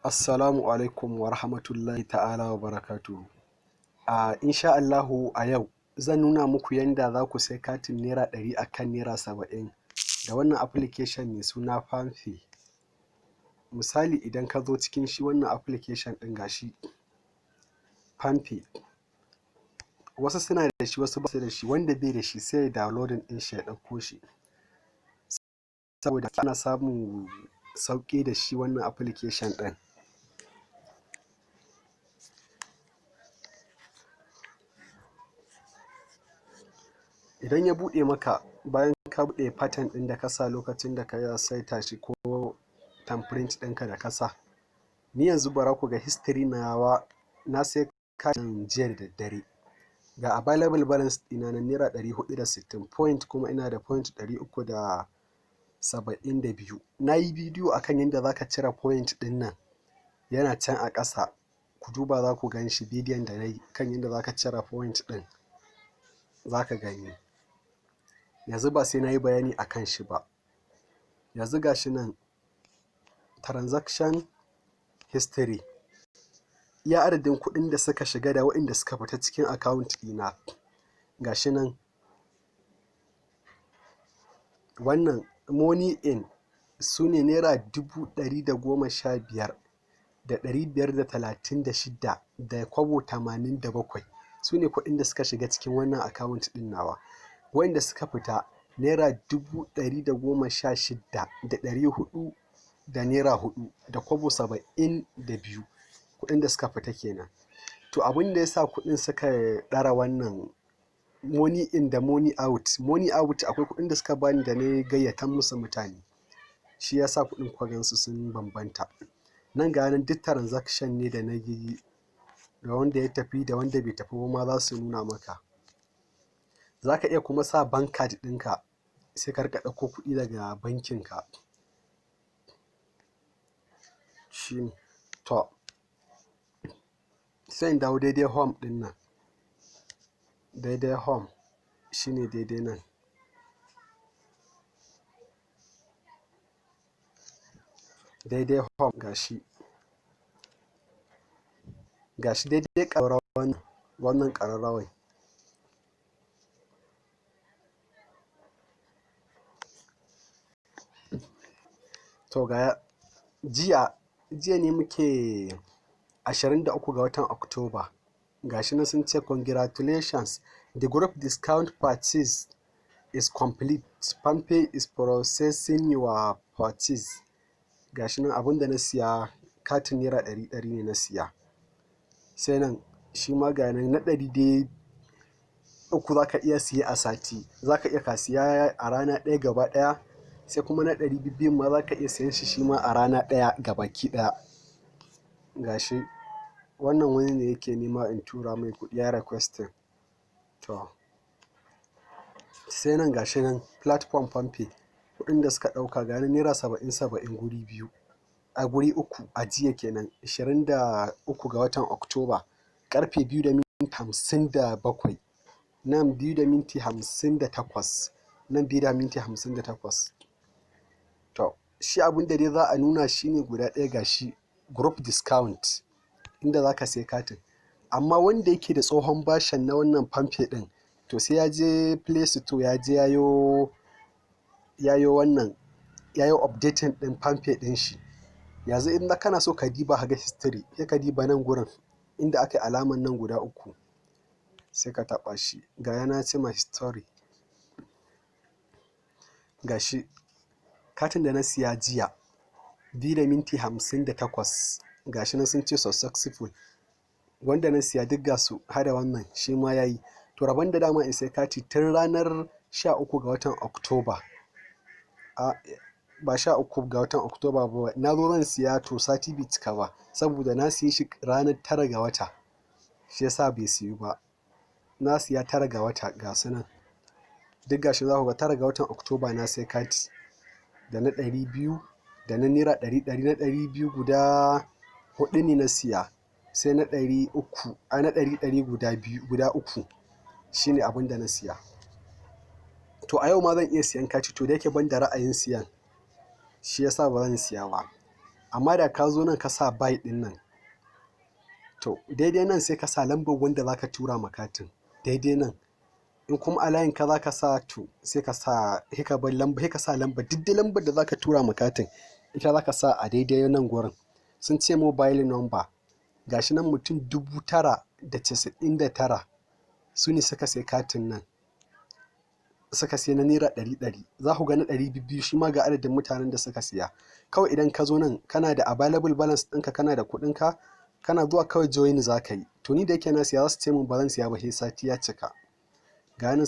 Assalamu alaikum wa rahmatullahi ta'ala wa barakatuhu. Insha Allahu a yau zan nuna muku yadda za ku sai katin naira 100 akan naira 70 da wannan application mai suna Palmpay. Misali idan ka zo cikin shi wannan application ɗin gashi Palmpay, wasu suna da shi wasu ba su da shi, wanda bai da shi sai ya downloading ɗin shi ya ɗauko shi, saboda ana samun sauƙi da shi wannan application ɗin. Idan ya buɗe maka, bayan ka buɗe pattern ɗin da ka sa lokacin da ka saita shi ko thumbprint ɗinka da ka sa, ni yanzu bara ku ga history na sai katin jiya da daddare. Ga available balance ɗina na naira 460 point, kuma ina da point 372. Na yi bidiyo akan yadda za ka cire point ɗin nan, yana can a ƙasa, ku duba za ku gan shi. Bidiyon da na yi kan yadda za ka cire point ɗin za ka gani. Yanzu ba sai na yi bayani a kan shi ba. Yanzu ga shi nan transaction history, iya adadin kuɗin da suka shiga da waɗanda suka fita cikin account ɗina. Ga shi nan wannan money in su ne naira 115,536 da kwabo 87. Su ne kuɗin da suka shiga cikin wannan account ɗin nawa. Wanda suka fita naira 116,400 da naira 4 da kwabo 72, kuɗin da suka fita kenan. To abin da ya sa kuɗin suka ɗara wannan money in da money out akwai kuɗin da suka bani da na gayyata musu mutane, shi ya sa kuɗin kwagansu sun bambanta. Nan ga nan duk transaction ne da na yi, da wanda ya tafi da wanda bai tafi ba ma za su nuna maka. Za ka iya kuma sa bank card ɗinka sai ka rika ɗauko kuɗi daga bankinka. Shi to sai in dawo daidai home ɗin nan, daidai home shine daidai nan. Daidai home gashi daidai ƙararrawan wannan ƙararrawai. To ga jiya ne muke 23 ga watan Oktoba. Gashi nan sun ce congratulations, the group discount purchase is complete. Palmpay is processing your purchase. Gashi nan abinda na siya katin naira 100 ne na siya. Sai nan shi ma ga nan na 100 uku za ka iya siya a sati. Za ka iya ka siya a rana ɗaya gaba ɗaya, sai kuma na 200 ma za ka iya siyan shi ma a rana ɗaya gabaki ɗaya. Gashi wannan wani ne yake nema in tura mai kuɗi, ya requesting. To sai nan gashi nan platform Palmpay, kuɗin da suka ɗauka ga naira 70 guri biyu, a guri uku a jiya kenan 23 ga watan Oktoba, karfe 2:57, nan 2:58, nan 2:58. To shi abin da dai za a nuna shi ne guda ɗaya, gashi group discount inda za ka sai katin. Amma wanda yake da tsohon bashin na wannan Palmpay ɗin, to sai ya je Play Store ya je yayo updating ɗin Palmpay ɗin shi. Yanzu in kana so ka diba haga history, sai ka diba nan gurin inda aka yi alaman nan guda uku, sai ka taɓa shi. Ga yana ce ma history. Gashi katin da na siya jiya 2:58, gashi nan sun ce successful. Wanda na siya duk gasu hada wannan shi ma yayi. To rabon da dama in sai kati tun ranar 13 ga watan Oktoba. Ba 13 ga watan Oktoba ba, na zo zan siya to sati bai cika ba, saboda na siya shi ranar 9 ga wata, shi yasa bai siyu ba. Na siya 9 ga wata, ga su nan duk gashi za ku ga 9 ga watan Oktoba na sai kati da na 200 da na naira 100. Na 200 guda 4 ne na siya, sai na 300 na 100 guda 3 shine abin da na siya. To a yau ma zan iya siyan kati, to da yake ban da ra'ayin siyan, shi yasa ba zan siya ba. amma da ka zo nan ka sa buy din nan, to daidai nan sai ka sa lambar wanda za ka tura ma katin daidai nan. In kuma a layin ka za ka sa, to sai ka sa lambar duk lambar da za ka tura ma katin ita za ka sa a daidai nan gurin. Sun ce mobile number, gashi nan mutum 999 su ne suka sai katin nan, suka sai na naira 100. Za ku ga na 200 shi ma ga adadin mutanen da suka siya. Kawai idan ka zo nan kana da available balance ɗinka, kana da kuɗinka, kana zuwa kawai join za ka yi. To ni da yake na siya za su ce min ba zan siya ba sai sati ya cika. Ga nan